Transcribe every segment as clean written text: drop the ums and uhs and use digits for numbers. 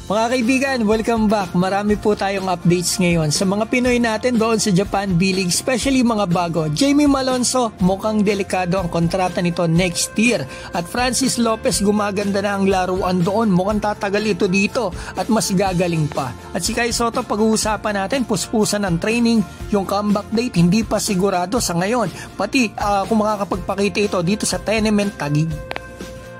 Mga kaibigan, welcome back. Marami po tayong updates ngayon sa mga Pinoy natin doon sa Japan B-League, especially mga bago. Jamie Malonzo, mukhang delikado ang kontrata nito next year. At Francis Lopez, gumaganda na ang laruan doon. Mukhang tatagal ito dito at mas gagaling pa. At si Kai Sotto, pag-uusapan natin, puspusan ng training, yung comeback date, hindi pa sigurado sa ngayon. Pati kung makakapagpakita ito dito sa Tenement Taguig.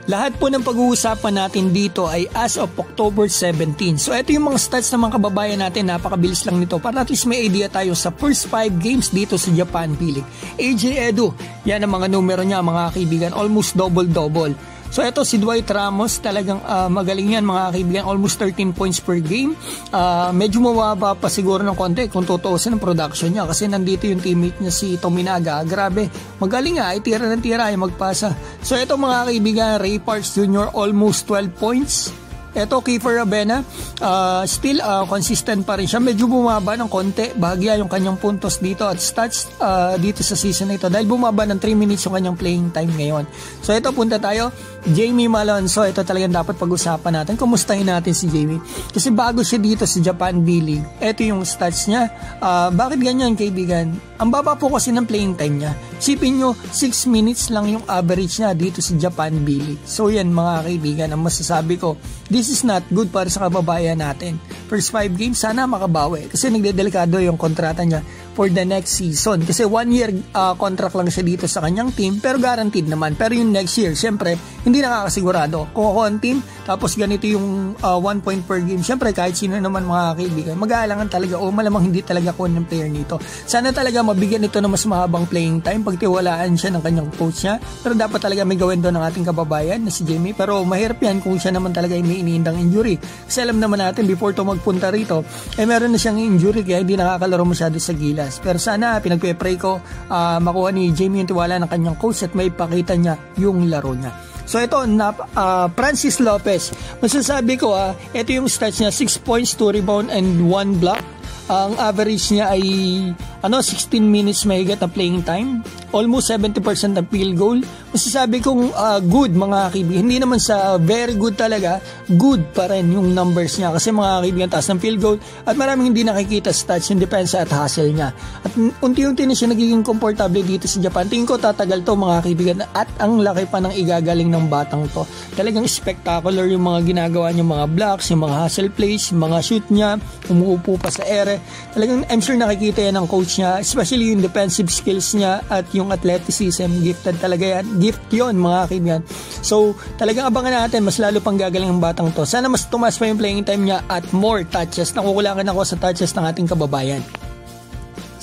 Lahat po ng pag-uusapan natin dito ay as of October 17. So ito yung mga stats ng mga kababayan natin, napakabilis lang nito para at least may idea tayo sa first 5 games dito sa Japan B-League. AJ Edu, yan ang mga numero niya mga kaibigan, almost double-double. So ito si Dwight Ramos, talagang magaling yan mga kaibigan, almost 13 points per game. Medyo mababa pa siguro ng konti kung tutuusin ang production niya kasi nandito yung teammate niya si Tominaga. Grabe, magaling nga, ay tira ng tira, ay magpasa. So ito mga kaibigan, Ray Parks Jr. almost 12 points. Ito, Kiefer Rabena, still consistent pa rin siya. Medyo bumaba ng konti, bahagya yung kanyang puntos dito at stats dito sa season na ito dahil bumaba ng 3 minutes yung kanyang playing time ngayon. So ito, punta tayo. Jamie Malonzo, ito talagang dapat pag-usapan natin. Kumustahin natin si Jamie. Kasi bago siya dito sa Japan B-League, ito yung stats niya. Bakit ganyan kaibigan? Ang baba po kasi ng playing time niya. Sipin nyo, 6 minutes lang yung average niya dito sa Japan B-League. So yan mga kaibigan, ang masasabi ko, this is not good para sa kababayan natin. First 5 games, sana makabawi. Kasi nagdedelikado yung kontrata niya for the next season. Kasi 1 year contract lang siya dito sa kanyang team, pero guaranteed naman. Pero yung next year, syempre, hindi nakakasigurado. Kung ako ang team, tapos ganito yung 1 point per game, syempre kahit sino naman mga kaibigan, mag-aalangan talaga o malamang hindi talaga ko ng player nito. Sana talaga mabigyan ito ng mas mahabang playing time, pagtiwalaan siya ng kanyang coach niya. Pero dapat talaga may gawin doon ng ating kababayan na si Jamie. Pero mahirap yan kung siya naman talaga may iniindang injury. Kasi alam naman natin, before to magpunta rito, meron na siyang injury kaya hindi nakakalaro masyado sa gilas. Pero sana, pinagpe-pray ko, makuha ni Jamie yung tiwala ng kanyang coach at may pakita niya yung laro niya. So ito, Francis Lopez, masasabi ko ito yung stats niya, 6 points, 2 rebound and 1 block. Ang average niya ay 16 minutes mahigit na playing time. Almost 70% na field goal. Masasabi kong good mga kaibigan. Hindi naman sa very good talaga, good pa rin yung numbers niya. Kasi mga kaibigan, taas ng field goal at maraming hindi nakikita stats yung depensa at hustle niya. At unti-unti na siya nagiging komportable dito sa Japan. Tingin ko tatagal to mga kaibigan at ang laki pa ng igagaling ng batang to. Talagang spectacular yung mga ginagawa niya, mga blocks, yung mga hustle plays, yung mga shoot niya, umuupo pa sa ere. Talagang I'm sure nakikita yan ng coach niya, especially yung defensive skills niya at yung athleticism, gifted talaga yan. Gift yon mga kaibigan. So talagang abangan natin, mas lalo pang gagaling ang batang to. Sana mas tumas pa yung playing time niya at more touches. Nakukulangan ako sa touches ng ating kababayan.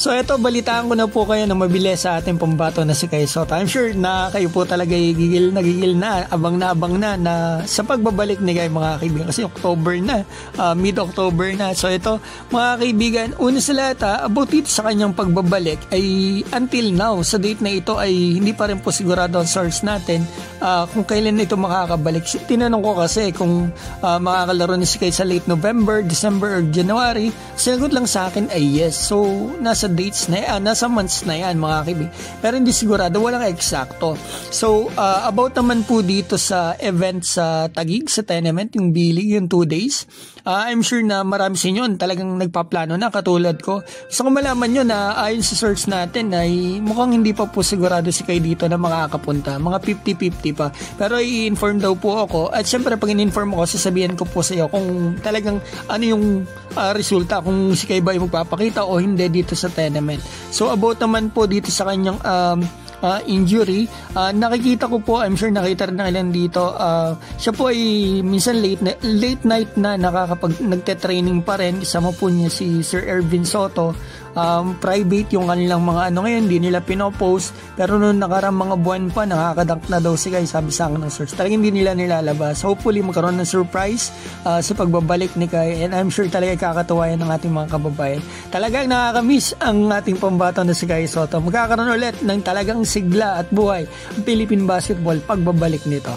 So ito, balitaan ko na po kayo na mabilis sa ating pambato na si Kai Sotto. I'm sure na kayo po talaga gigil na, abang na sa pagbabalik ni Kai mga kaibigan. Kasi October na, mid-October na. So ito, mga kaibigan, una sa lahat, about ito sa kanyang pagbabalik ay until now, sa date na ito ay hindi pa rin po sigurado ang source natin kung kailan ito makakabalik. Tinanong ko kasi kung makakalaro ni si Kai sa late November, December or January. Sinagot lang sa akin ay yes. So nasa dates na yan, nasa months na yan mga kaibigan, pero hindi sigurado, walang eksakto. So about naman po dito sa event sa Taguig, sa Tenement, yung B-League, yung 2 days, I'm sure na marami sa inyo talagang nagpaplano na katulad ko. So kung malaman nyo na ayon sa search natin ay mukhang hindi pa po sigurado si Kai dito na makakapunta, mga 50-50 pa, pero i-inform daw po ako at syempre pag in-inform ako, sasabihin ko po sa iyo kung talagang ano yung resulta, kung si Kai ba ay magpapakita o hindi dito sa Tenement. So about naman po dito sa kanyang injury, nakikita ko po, I'm sure nakita rin na ilan dito, siya po ay minsan late night na nagte-training pa rin. Kasama po niya si Sir Ervin Soto. Private yung kanilang mga ngayon, hindi nila pinopost, pero noong nakarang mga buwan pa nakakadunk na daw si Kai, sabi sa akin ng source. Talagang hindi nila nilalabas. Hopefully magkaroon ng surprise sa pagbabalik ni Kai, and I'm sure talaga kakatuwa yan ng ating mga kababayan. Talagang nakakamiss ang ating pambato na si Kai Sotto. Magkakaroon ulit ng talagang sigla at buhay ang Philippine basketball pagbabalik nito.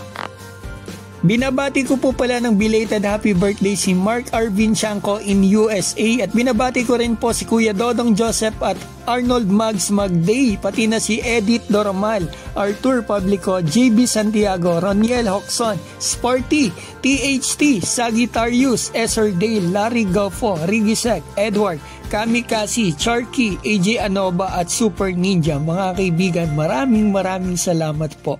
Binabati ko po pala ng belated happy birthday si Mark Arvin Chanco in USA at binabati ko rin po si Kuya Dodong Joseph at Arnold Mags Magday, pati na si Edith Doromal, Arthur Publico, JB Santiago, Roniel Hoxon, Sporty, THT, Sagittarius, Esser Dale, Larry Goffo, Rigisek, Edward, Kamikasi, Charky, AJ Anoba at Super Ninja. Mga kaibigan, maraming salamat po.